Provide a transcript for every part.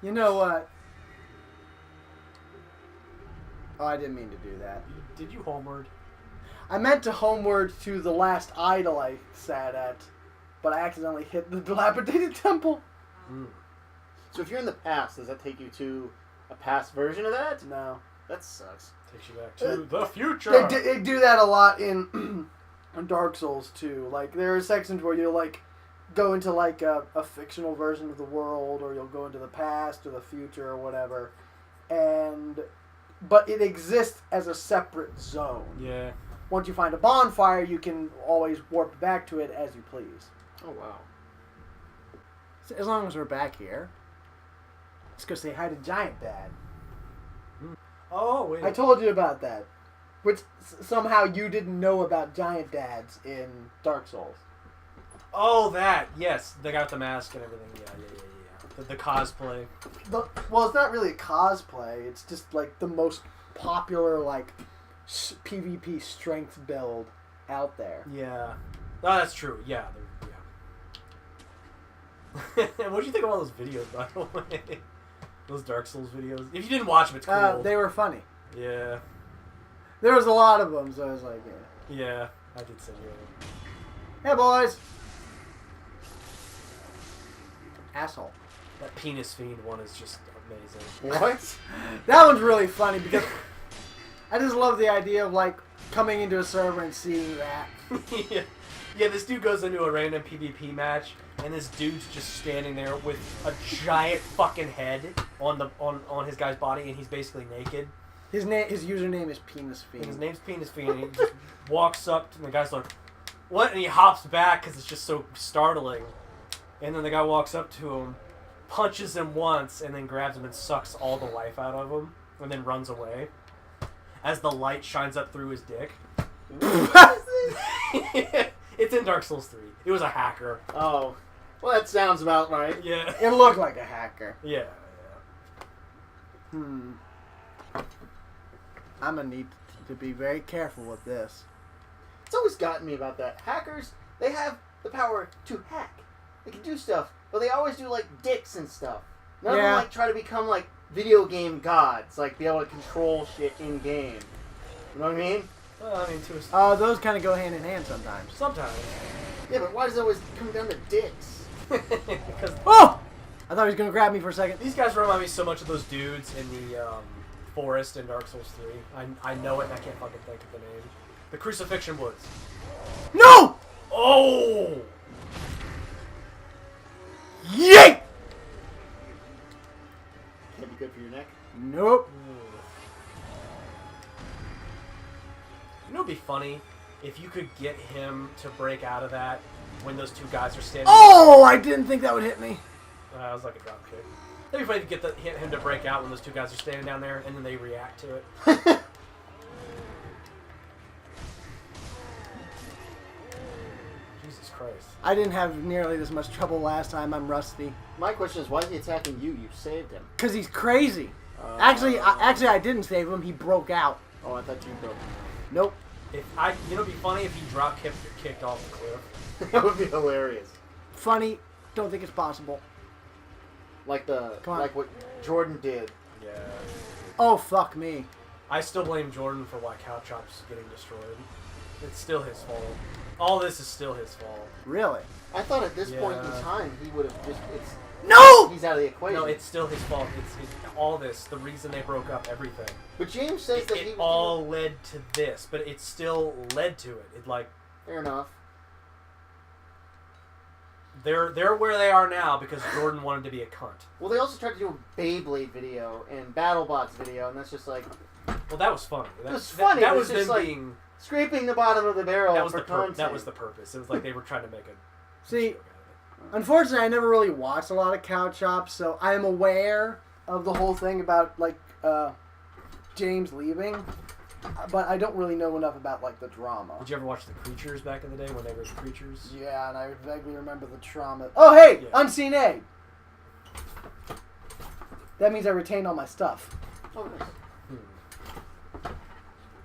You know what? Oh, I didn't mean to do that. Did you homeward? I meant to homeward to the last idol I sat at, but I accidentally hit the dilapidated temple. Mm. So if you're in the past, does that take you to a past version of that? No. That sucks. Takes you back to the future. They do that a lot in Dark Souls too. Like there are sections where you'll like go into like a fictional version of the world, or you'll go into the past or the future or whatever, but it exists as a separate zone. Yeah. Once you find a bonfire, you can always warp back to it as you please. Oh wow. As long as we're back here, let's go say hi to Giant Dad. Oh wait. I told you about that, which somehow you didn't know about Giant Dads in Dark Souls. Oh, that. Yes, they got the mask and everything. Yeah. The cosplay. Well, it's not really a cosplay. It's just like the most popular like PvP strength build out there. Yeah. Oh, that's true. Yeah. What do you think of all those videos, by the way? Those Dark Souls videos. If you didn't watch them, it's cool. They were funny. Yeah. There was a lot of them, so I was like, yeah. Yeah, I did send you them. Hey, boys. Asshole. That penis fiend one is just amazing. What? That one's really funny because I just love the idea of like coming into a server and seeing that. Yeah, this dude goes into a random PvP match, and this dude's just standing there with a giant fucking head on his guy's body, and he's basically naked. His username is Penis Fiend. And his name's Penis Fiend, and he just walks up to the guy's like, "What?" And he hops back because it's just so startling. And then the guy walks up to him, punches him once, and then grabs him and sucks all the life out of him, and then runs away as the light shines up through his dick. It's in Dark Souls 3. It was a hacker. Oh. Well, that sounds about right. Yeah. It looked like a hacker. Yeah. I'm gonna need to be very careful with this. It's always gotten me about that. Hackers, they have the power to hack. They can do stuff, but they always do like dicks and stuff. None of them like try to become like video game gods, like be able to control shit in game. You know what I mean? Well, I mean, those kind of go hand in hand sometimes. Sometimes. Yeah, but why does it always come down to dicks? Because oh! I thought he was gonna grab me for a second. these guys remind me so much of those dudes in the forest in Dark Souls 3. I know it and I can't fucking think of the name. The Crucifixion Woods. No! Oh! Yeet! Can't be good for your neck. Nope. You know, it'd be funny if you could get him to break out of that when those two guys are standing. Oh! I didn't think that would hit me. That was like a drop kick. It'd be funny to get him to break out when those two guys are standing down there, and then they react to it. Jesus Christ. I didn't have nearly this much trouble last time. I'm rusty. My question is, why is he attacking you? You saved him. Cause he's crazy. Actually, I didn't save him. He broke out. Oh, I thought you broke him. Nope. It'd be funny if he drop kicked off the cliff. That would be hilarious. Funny. Don't think it's possible. Like what Jordan did. Yeah. Oh, fuck me. I still blame Jordan for why Cow Chop's getting destroyed. It's still his fault. All this is still his fault. Really? I thought at this point in time he would have just. No! He's out of the equation. No, it's still his fault. It's all this. The reason they broke up, everything. But James says that it all led to this, but it still led to it. It like. Fair enough. They're where they are now because Jordan wanted to be a cunt. Well, they also tried to do a Beyblade video and BattleBots video, and that's just like. Well, that was funny. It was funny. That it was them like being scraping the bottom of the barrel. That was for content. that was the purpose. It was like they were trying to make a. See, unfortunately, I never really watched a lot of Cow Chop, so I'm aware of the whole thing about like James leaving, but I don't really know enough about like the drama. Did you ever watch the Creatures back in the day when they were the Creatures? Yeah, and I vaguely remember the trauma. Oh, hey, Yeah. Unseen Aid. That means I retained all my stuff. Oh, nice.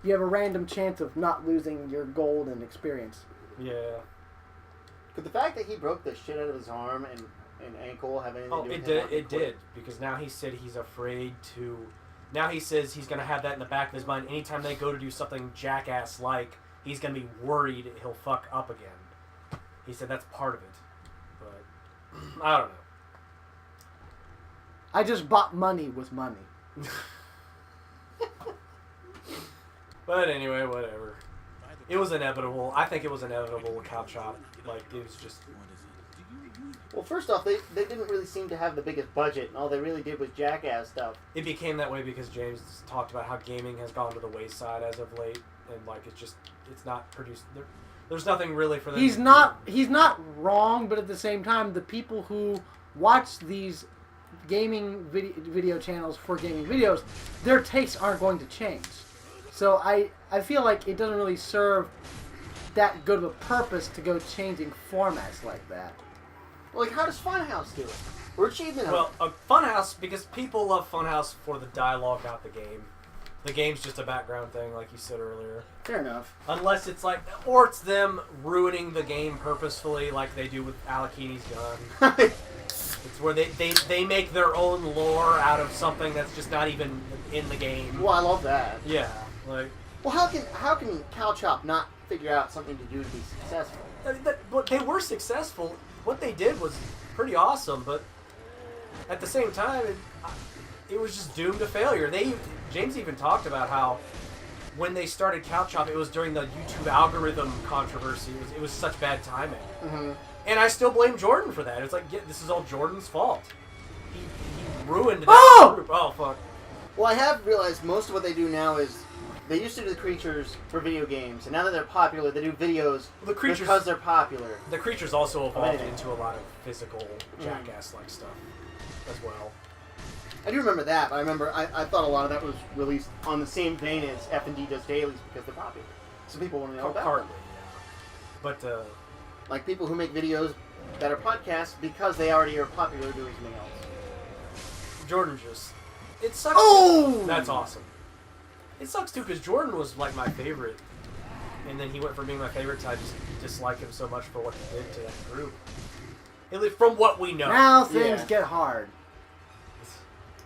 You have a random chance of not losing your gold and experience. Yeah. But the fact that he broke the shit out of his arm and ankle have anything Oh, to do with it did, because now he said he's afraid to. Now he says he's gonna have that in the back of his mind. Anytime they go to do something jackass-like, he's gonna be worried he'll fuck up again. He said that's part of it, but I don't know. I just bought money with money. But anyway, whatever. It was inevitable. I think it was inevitable with Cow Chop. Like, it was just... Well, first off, they didn't really seem to have the biggest budget, and all they really did was jackass stuff. It became that way because James talked about how gaming has gone to the wayside as of late, and like it's not produced. There's nothing really for them. He's not wrong, but at the same time, the people who watch these gaming video channels for gaming videos, their tastes aren't going to change. So I feel like it doesn't really serve that good of a purpose to go changing formats like that. Well, like, how does Funhouse do it? Or Achievement Hunter? Well, Funhouse, because people love Funhouse for the dialogue, not the game. The game's just a background thing, like you said earlier. Fair enough. Unless it's like, or it's them ruining the game purposefully, like they do with Alakini's gun. It's where they make their own lore out of something that's just not even in the game. Well, I love that. Yeah, like. Well, how can Cow Chop not figure out something to do to be successful? But they were successful. What they did was pretty awesome, but at the same time, it was just doomed to failure. James even talked about how when they started Cow Chop, it was during the YouTube algorithm controversy. It was such bad timing. Mm-hmm. And I still blame Jordan for that. It's like, yeah, this is all Jordan's fault. He ruined that group. Oh, fuck. Well, I have realized most of what they do now is they used to do the creatures for video games, and now that they're popular, they do videos because they're popular. The creatures also evolved into a lot of physical jackass-like stuff as well. I do remember that, but I thought a lot of that was released on the same vein as F&D does dailies because they're popular. So people want to know about them. But, like people who make videos that are podcasts because they already are popular doing something else. Jordan just... It sucks. Oh! That's awesome. It sucks, too, because Jordan was, like, my favorite. And then he went from being my favorite to I just dislike him so much for what he did to that group. At least from what we know. Now things get hard.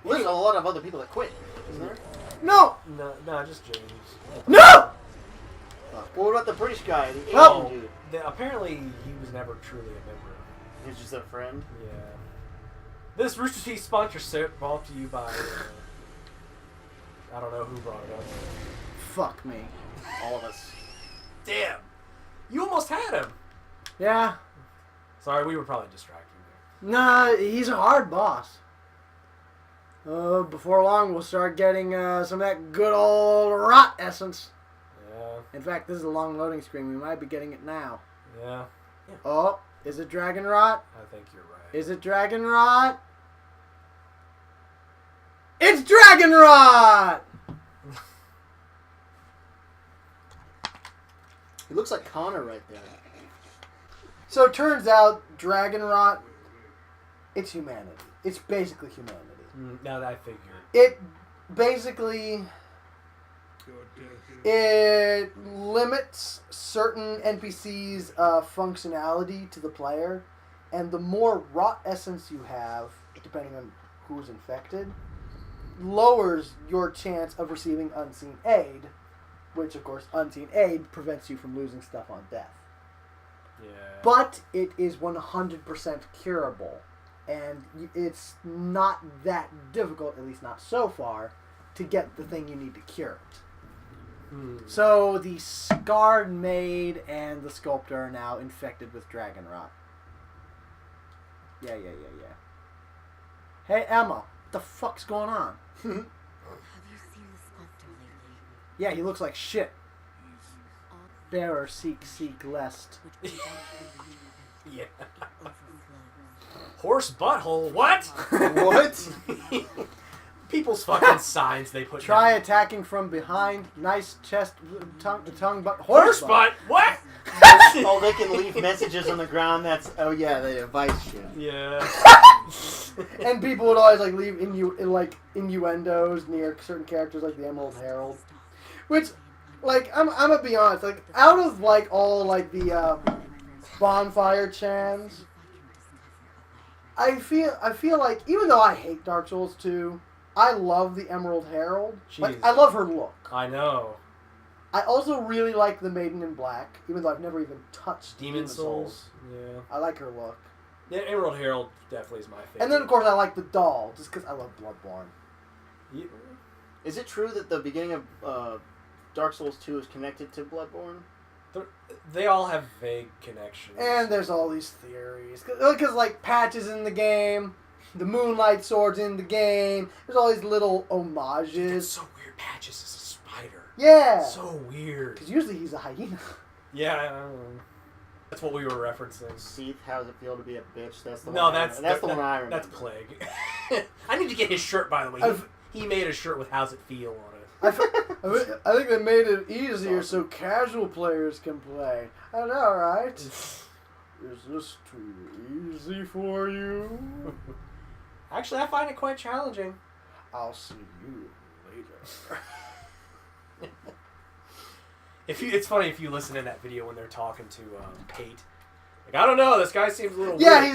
Well, there's a lot of other people that quit, isn't there? No! No, just James. No! Well, what about the British guy, the Asian dude? Apparently, he was never truly a member. He was just a friend? Yeah. This Rooster Teeth sponsorship brought to you by... I don't know who brought it up. Fuck me. All of us. Damn! You almost had him! Yeah. Sorry, we were probably distracting there. Nah, he's a hard boss. Before long, we'll start getting some of that good old rot essence. Yeah. In fact, this is a long loading screen. We might be getting it now. Yeah. Oh, is it Dragon Rot? I think you're right. Is it Dragon Rot? It's Dragon Rot! He looks like Connor right there. So it turns out Dragon Rot, it's humanity. It's basically humanity. Now that I figured. It basically... It limits certain NPCs' functionality to the player, and the more rot essence you have, depending on who's infected, lowers your chance of receiving unseen aid, which, of course, unseen aid prevents you from losing stuff on death. Yeah. But it is 100% curable, and it's not that difficult, at least not so far, to get the thing you need to cure it. So the Scarred Maid and the Sculptor are now infected with Dragon Rot. Yeah. Hey, Emma, what the fuck's going on? Have you seen the sculptor lately? Yeah, he looks like shit. Bearer, seek, lest. Yeah. Horse butthole. What? What? People's fucking signs they put. Try down. attacking from behind. Nice chest, tongue, butt. Horse butt. What? Oh, they can leave messages on the ground. That's the advice shit. Yeah. And people would always like leave innuendos near certain characters, like the Emerald Herald, which, like, I'm gonna be honest, like, out of like all like the bonfire chants, I feel like even though I hate Dark Souls 2, I love the Emerald Herald. Like, Jeez. I love her look. I know. I also really like the Maiden in Black, even though I've never even touched Demon Souls. Yeah. I like her look. Yeah, Emerald Herald definitely is my favorite. And then, of course, I like the doll, just because I love Bloodborne. Yeah. Is it true that the beginning of Dark Souls 2 is connected to Bloodborne? They all have vague connections. And there's all these theories. Because, like, Patches in the game, the Moonlight Sword's in the game, there's all these little homages. It's so weird. Patches is a spider. Yeah. So weird. Because usually he's a hyena. Yeah, I don't know. That's what we were referencing. Seath, how does it feel to be a bitch? That's the No, one. that's The one I remember. That's Plague. I need to get his shirt, by the way. He made a shirt with "How's it feel" on it. I think they made it easier so casual players can play. I know, right? Is this too easy for you? Actually, I find it quite challenging. I'll see you later. It's funny if you listen in that video when they're talking to Pate. Like, I don't know, this guy seems a little Yeah, weird.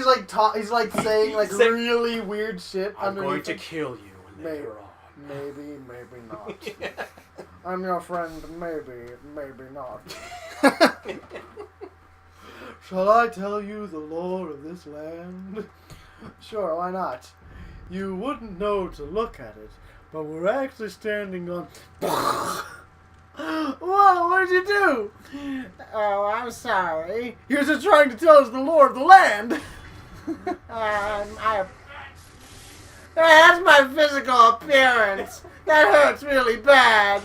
he's like saying like really weird shit. I'm going underneath to him. kill you when Maybe. they're on. Maybe, maybe not. I'm your friend. Maybe, maybe not. Shall I tell you the lore of this land? Sure, why not? You wouldn't know to look at it, but we're actually standing on... Whoa, what did you do? Oh, I'm sorry. He was just trying to tell us the lore of the land. That's my physical appearance. That hurts really bad.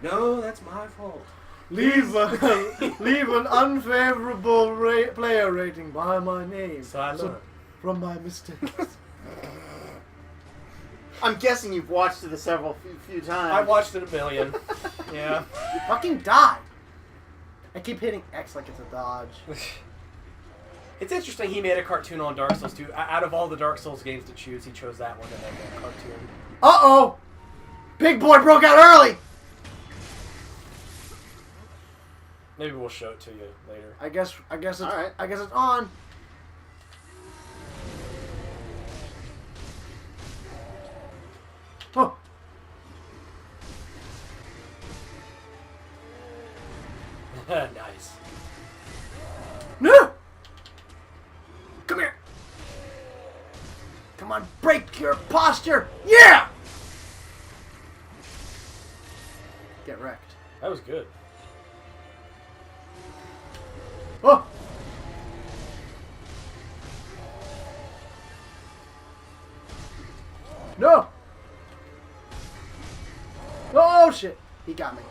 No, that's my fault. Leave an unfavorable player rating by my name. From my mistakes. I'm guessing you've watched it a few times. I've watched it a million. Yeah. Fucking die. I keep hitting X like it's a dodge. It's interesting he made a cartoon on Dark Souls 2. Out of all the Dark Souls games to choose, he chose that one to make a cartoon. Uh-oh! Big boy broke out early! Maybe we'll show it to you later. I guess it's All right. I guess it's on. Oh. Nice. No! Come here. Come on, break your posture. Yeah! Get wrecked. That was good. Oh! No! Oh shit! He got me.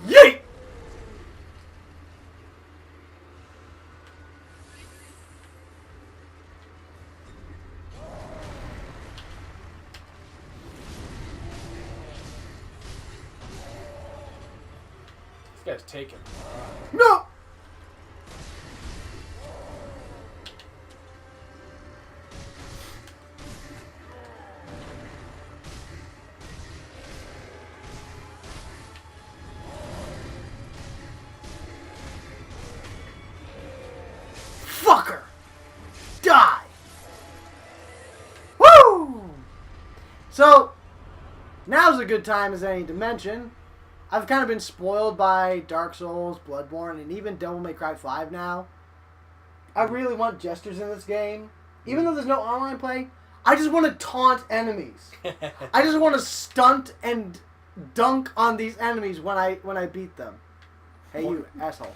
Yeet! This guy's taken. No! Fucker! Die! Woo! So, now's a good time as any to mention. I've kind of been spoiled by Dark Souls, Bloodborne, and even Devil May Cry 5 now. I really want gestures in this game. Even though there's no online play, I just want to taunt enemies. I just want to stunt and dunk on these enemies when I beat them. Hey, you asshole.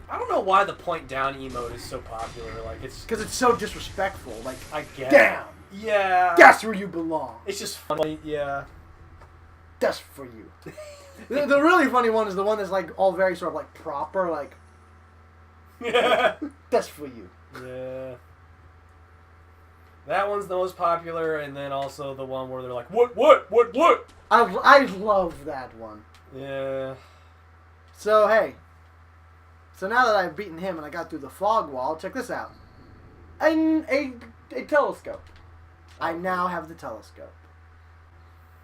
I don't know why the point down emote is so popular. Like, it's Because it's so disrespectful. Like, I get damn! Yeah. That's where you belong. It's just funny. Yeah. That's for you. The really funny one is the one that's like all very sort of like proper, like, Yeah. that's for you. Yeah. That one's the most popular, and then also the one where they're like, what? I love that one. Yeah. So, hey. So now that I've beaten him and I got through the fog wall, check this out. A telescope. I now have the telescope.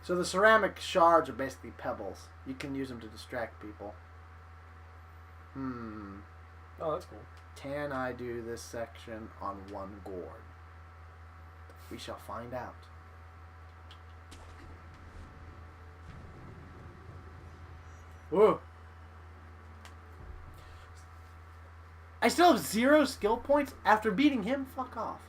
So the ceramic shards are basically pebbles. You can use them to distract people. Oh, that's cool. Can I do this section on one gourd? We shall find out. Whoa. I still have 0 skill points after beating him? Fuck off.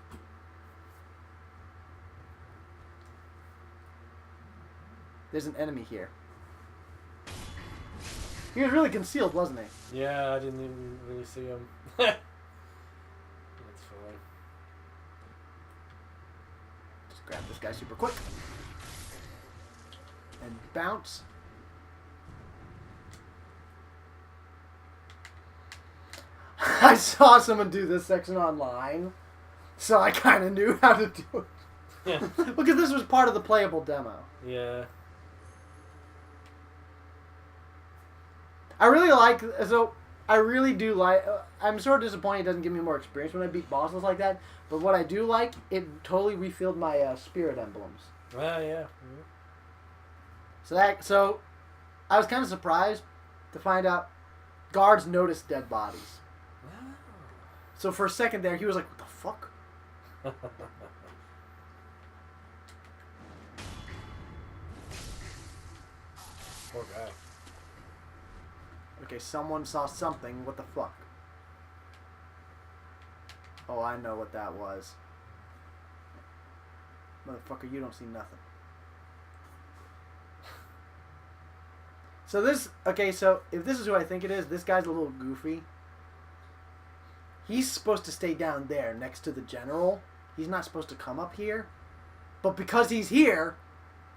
There's an enemy here. He was really concealed, wasn't he? Yeah, I didn't even really see him. That's funny. Just grab this guy super quick. And bounce. I saw someone do this section online, so I kind of knew how to do it. Yeah. Because this was part of the playable demo. Yeah. I really like, so I really do like, I'm sort of disappointed it doesn't give me more experience when I beat bosses like that, but what I do like, it totally refilled my spirit emblems. Well, yeah. So I was kind of surprised to find out guards notice dead bodies. So for a second there, he was like, what the fuck? Poor guy. Okay, someone saw something. What the fuck? Oh, I know what that was. Motherfucker, you don't see nothing. So this... Okay, so if this is who I think it is, this guy's a little goofy. He's supposed to stay down there next to the general. He's not supposed to come up here. But because he's here,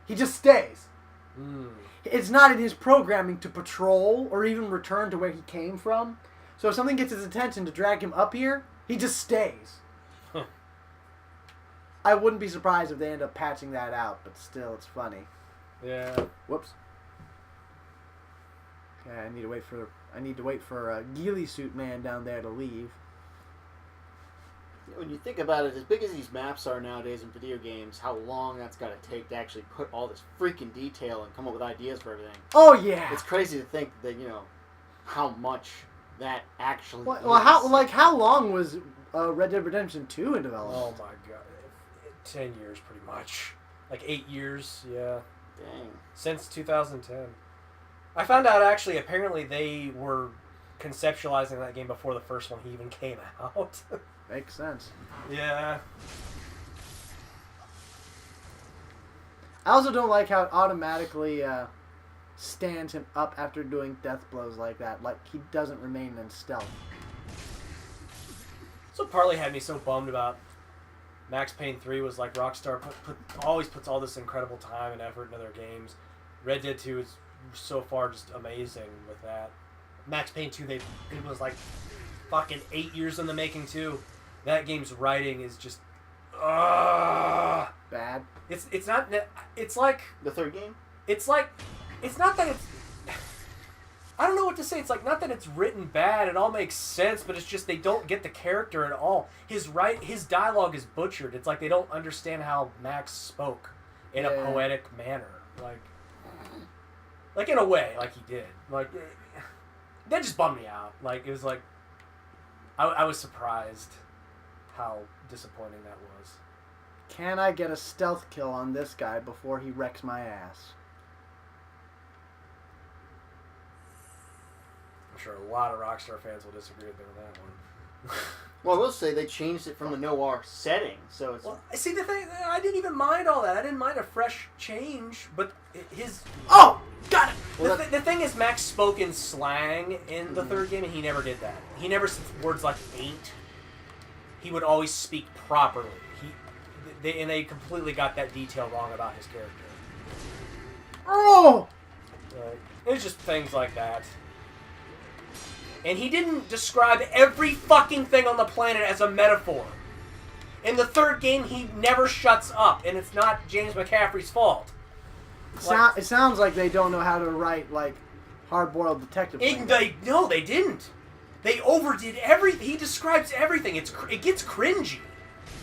he just stays. Mm. It's not in his programming to patrol or even return to where he came from. So if something gets his attention to drag him up here, he just stays. Huh. I wouldn't be surprised if they end up patching that out, but still, it's funny. Yeah. Whoops. Okay, I need to wait for a ghillie suit man down there to leave. When you think about it, as big as these maps are nowadays in video games, how long that's got to take to actually put all this freaking detail and come up with ideas for everything. Oh yeah. It's crazy to think that, how much that actually is. Well, how long was Red Dead Redemption 2 in development? Oh my god. 10 years pretty much. Like 8 years, yeah. Dang. Since 2010. I found out actually apparently they were conceptualizing that game before the first one even came out. Makes sense. Yeah. I also don't like how it automatically stands him up after doing death blows like that. Like, he doesn't remain in stealth. So partly had me so bummed about Max Payne 3 was like Rockstar always puts all this incredible time and effort into their games. Red Dead 2 is so far just amazing with that. Max Payne 2, it was like fucking 8 years in the making too. That game's writing is just Bad. It's not. It's like The third game? it's like it's not that it's. I don't know what to say. It's like not that it's written bad. It all makes sense, but it's just they don't get the character at all. His dialogue is butchered. It's like they don't understand how Max spoke in a poetic manner. Like in a way, like he did. Like that just bummed me out. Like it was like I was surprised how disappointing that was. Can I get a stealth kill on this guy before he wrecks my ass? I'm sure a lot of Rockstar fans will disagree with me on that one. Well, I will say they changed it from the noir setting, so it's... Well, see, the thing, I didn't even mind all that. I didn't mind a fresh change, but his... Oh! Got it! Well, the thing is, Max spoke in slang in the third game, and he never did that. He never said words like ain't. He would always speak properly. They completely got that detail wrong about his character. Oh! It was just things like that. And he didn't describe every fucking thing on the planet as a metaphor. In the third game, he never shuts up, and it's not James McCaffrey's fault. It sounds like they don't know how to write, like, hard-boiled detective. No, they didn't. They overdid everything. He describes everything. It gets cringy.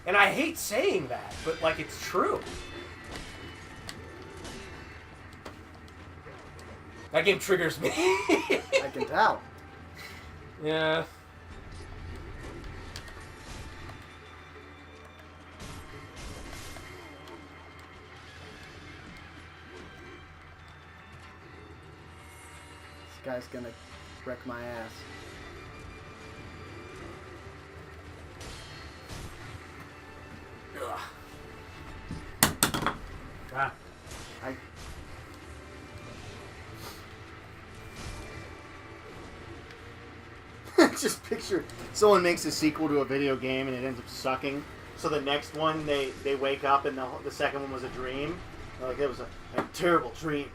And I hate saying that, but, like, it's true. That game triggers me. I can tell. Yeah. guy's gonna wreck my ass. Ugh. Ah. Just picture someone makes a sequel to a video game and it ends up sucking. So the next one, they wake up and the second one was a dream. They're like, it was a terrible dream.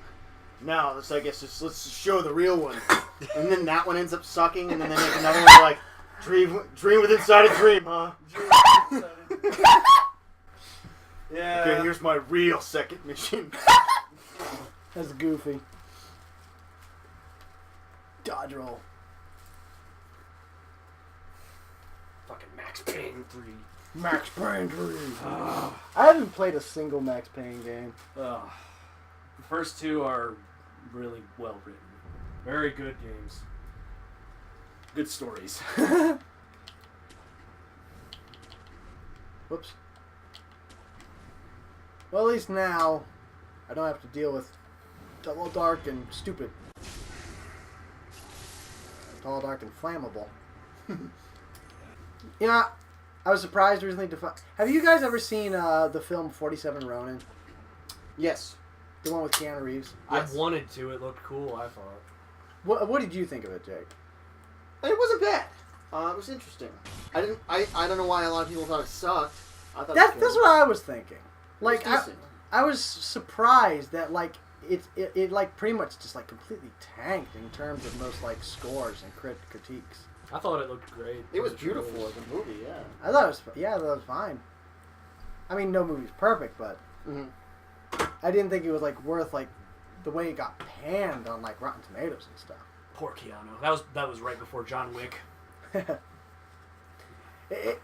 Now let's let's show the real one. And then that one ends up sucking, and then they make another one. They're like, dream with inside a dream, huh? Yeah. Okay, here's my real second mission. That's goofy. Dodge roll. Fucking Max Payne 3. Max Payne 3. Ugh. I haven't played a single Max Payne game. Ugh. The first two are really well written. Very good games. Good stories. Whoops. Well, at least now I don't have to deal with Tall, Dark, and Stupid. Tall, Dark, and Flammable. You know, I was surprised recently to find... Have you guys ever seen the film 47 Ronin? Yes. The one with Keanu Reeves? Yes. I wanted to. It looked cool, I thought. What did you think of it, Jake? It wasn't bad. It was interesting. I don't know why a lot of people thought it sucked. I thought That's it was good. what I was thinking. Like, It was decent. I was surprised that, like, it like, pretty much just, like, completely tanked in terms of most, like, scores and critiques. I thought it looked great. It was beautiful as a movie, yeah. I thought it was fine. I mean, no movie's perfect, but I didn't think it was, like, worth, like, the way it got panned on, like, Rotten Tomatoes and stuff. Poor Keanu. That was right before John Wick.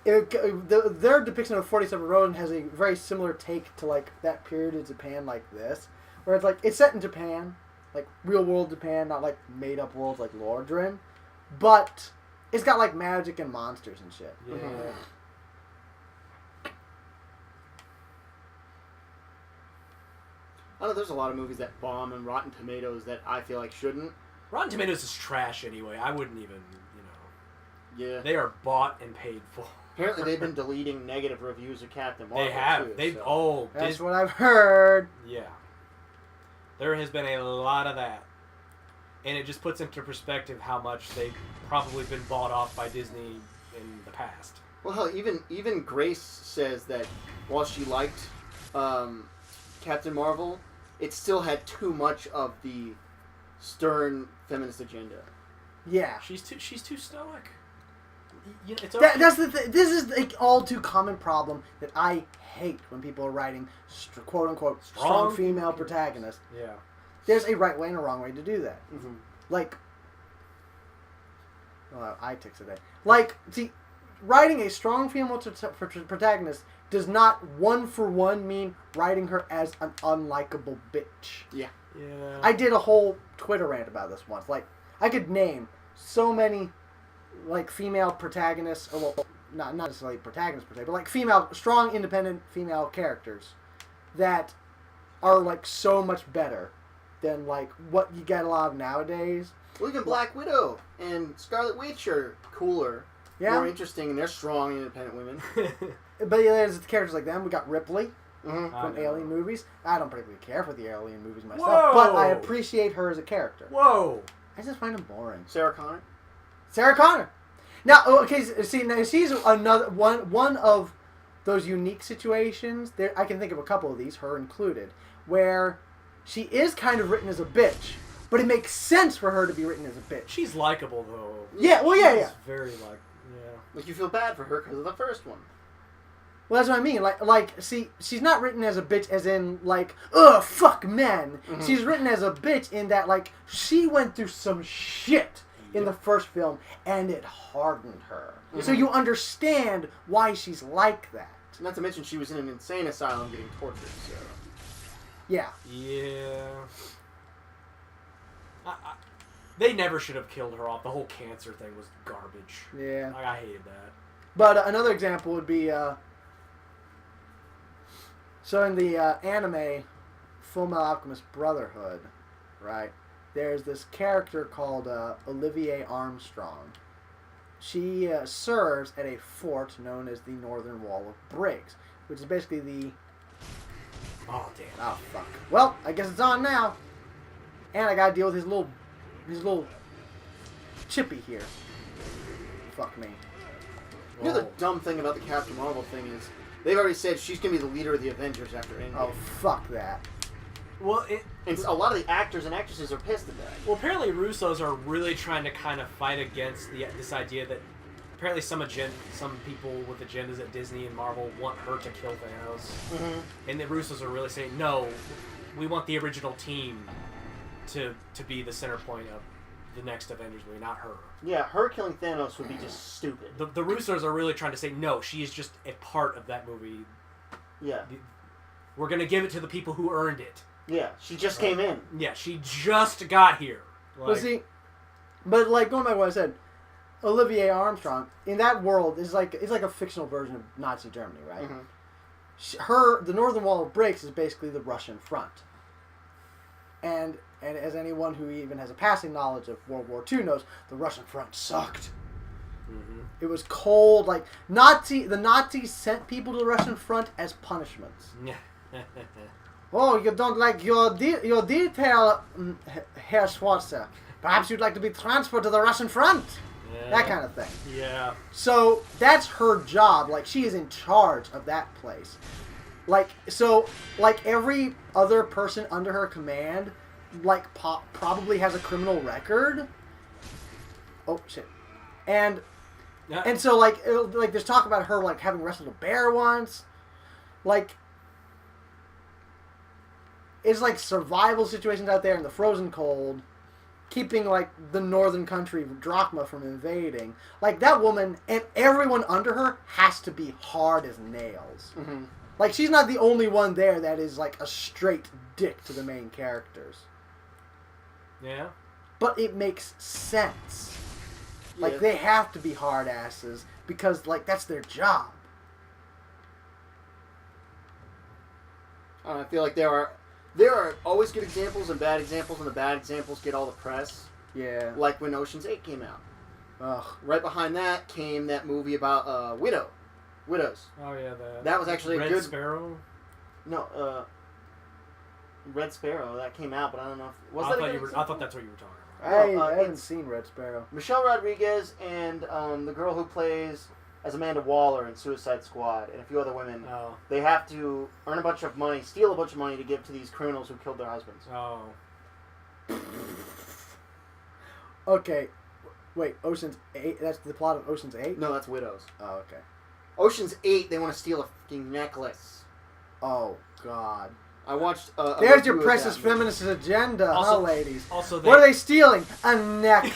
Their depiction of 47 Ronin has a very similar take to, like, that period in Japan like this, where it's, like, it's set in Japan, like, real-world Japan, not, like, made-up worlds like Lordran, but it's got, like, magic and monsters and shit. Yeah. I know there's a lot of movies that bomb and Rotten Tomatoes that I feel like shouldn't. Rotten Tomatoes is trash anyway. I wouldn't even, Yeah. They are bought and paid for. Apparently they've been deleting negative reviews of Captain Marvel. They have. Too, That's what I've heard. Yeah. There has been a lot of that. And it just puts into perspective how much they've probably been bought off by Disney in the past. Well, hell, even Grace says that while she liked Captain Marvel, it still had too much of the stern feminist agenda. Yeah. She's too stoic. You know, it's That's the this is the all too common problem that I hate when people are writing quote unquote strong female protagonists. Yeah. There's a right way and a wrong way to do that. Mm-hmm. Like, well, I took today. Like, see, writing a strong female protagonist does not one for one mean writing her as an unlikable bitch. Yeah. Yeah. I did a whole Twitter rant about this once. Like, I could name so many, like, female protagonists, or well, not necessarily protagonists per se, but like strong, independent female characters that are like so much better than like what you get a lot of nowadays. Well, even Black Widow and Scarlet Witch are cooler, more interesting, and they're strong, independent women. But yeah, there's characters like them. We got Ripley Mm-hmm. from Alien movies. I don't particularly care for the Alien movies myself, Whoa! but I appreciate her as a character. Whoa. I just find them boring. Sarah Connor. Sarah Connor. Now, okay, see, now she's another one of those unique situations. There, I can think of a couple of these, her included, where she is kind of written as a bitch, but it makes sense for her to be written as a bitch. She's likable though. Yeah, well, yeah, yeah. She's very yeah. Like, you feel bad for her because of the first one. Well, that's what I mean. Like, see, she's not written as a bitch as in, like, ugh, fuck men. Mm-hmm. She's written as a bitch in that, like, she went through some shit in the first film, and it hardened her. Mm-hmm. So you understand why she's like that. Not to mention she was in an insane asylum getting tortured, so... Yeah. Yeah. They never should have killed her off. The whole cancer thing was garbage. Yeah. I hated that. But another example would be, so in the anime Fullmetal Alchemist Brotherhood, right? there's this character called Olivier Armstrong. She serves at a fort known as the Northern Wall of Briggs, which is basically the... Oh, damn. Oh, fuck. Well, I guess it's on now. And I gotta deal with his little chippy here. Fuck me. You know the dumb thing about the Captain Marvel thing is they've already said she's gonna be the leader of the Avengers after Endgame. Oh, fuck that. Well, And a lot of the actors and actresses are pissed at that. well, apparently Russos are really trying to kind of fight against this idea that apparently some people with agendas at Disney and Marvel want her to kill Thanos. Mm-hmm. And the Russos are really saying, no, we want the original team to be the center point of the next Avengers movie, not her. Yeah, her killing Thanos would be just stupid. The Russos are really trying to say, no, she is just a part of that movie. Yeah. We're going to give it to the people who earned it. Yeah, she just came in. Yeah, she just got here. Well, see, but like going back to what I said, Olivier Armstrong in that world is like a fictional version of Nazi Germany, right? Mm-hmm. The Northern Wall of Briggs is basically the Russian front, and as anyone who even has a passing knowledge of World War II knows, the Russian front sucked. Mm-hmm. It was cold. Like the Nazis sent people to the Russian front as punishments. Oh, you don't like your detail, Herr Schwarzer. Perhaps you'd like to be transferred to the Russian front. Yeah. That kind of thing. Yeah. So that's her job. Like, she is in charge of that place. Like every other person under her command, like, probably has a criminal record. Oh shit. And so like there's talk about her like having wrestled a bear once. Like, it's like survival situations out there in the frozen cold, keeping like the northern country drachma from invading. Like, that woman and everyone under her has to be hard as nails. Mm-hmm. Like, she's not the only one there that is like a straight dick to the main characters. Yeah. But it makes sense. Like, Yeah. they have to be hard asses because like that's their job. I feel like there are always good examples and bad examples, and the bad examples get all the press. Yeah. Like when Ocean's 8 came out. Ugh. Right behind that came that movie about widows. Oh yeah, That was actually Red a good. Sparrow. No, Red Sparrow that came out, but I don't know. I thought that's what you were talking about. No, I haven't it's- seen Red Sparrow. Michelle Rodriguez and the girl who plays as Amanda Waller in Suicide Squad and a few other women. Oh. They have to earn a bunch of money, steal a bunch of money to give to these criminals who killed their husbands. Oh. Okay. Wait, Ocean's 8? That's the plot of Ocean's 8? No, that's widows. Oh, okay. Ocean's 8, they want to steal a fucking necklace. Oh, God. I watched. A There's review your of precious that movie. feminist agenda, Also- huh, ladies? Also, What are they stealing? A necklace.